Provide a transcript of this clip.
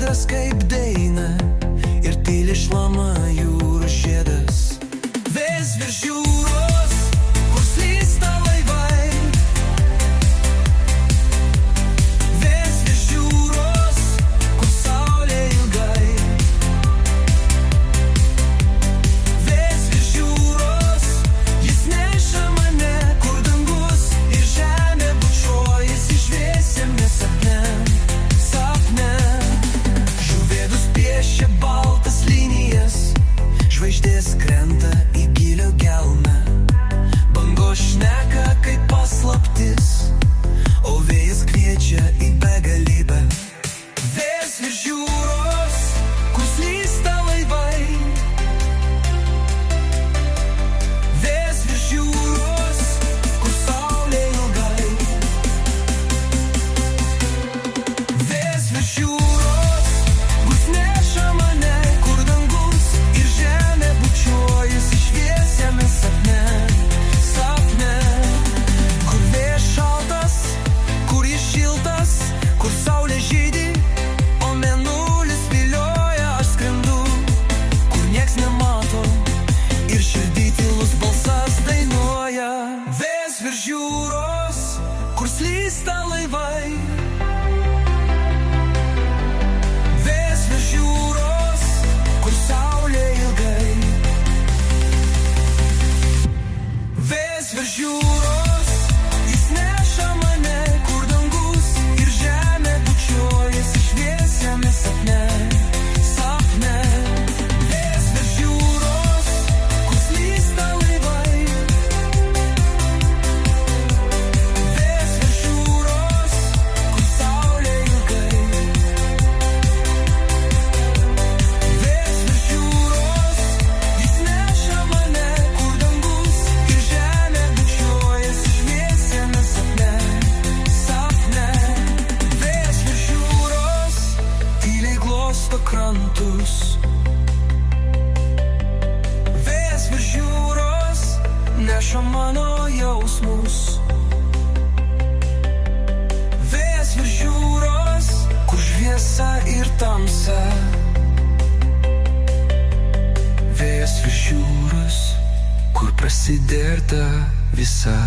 vakaras kaip daina ir tyli šlama jūros žiedas. Vis virš jūros, kur slysta laivai, vis virš jūros, kur saulė ilgai, vis virš jūros, jis neša mane, kur dangus ir žemė bučiuojasi šviesiame sapne. Piešia baltas linijas, žvaigždės krenta į gilio gelmę. Bangos šneka kaip paslaptis, o vėjas kviečia į begalybę. Vis virš jūros, kur slysta laivai, vis virš jūros, kur saulė ilgai, vis virš jūros. Virš jūros, kur slysta laivai, vis virš jūros, kur saulė ilgai, vis virš jūros, jis neša mane, kur dangus ir žemė bučiuojasi šviesiame sapne. Krantus, vėjas virš jūros neša mano jausmus, vėjas virš jūros, kur šviesa ir tamsa, vėjas virš jūros, kur prasideda visa.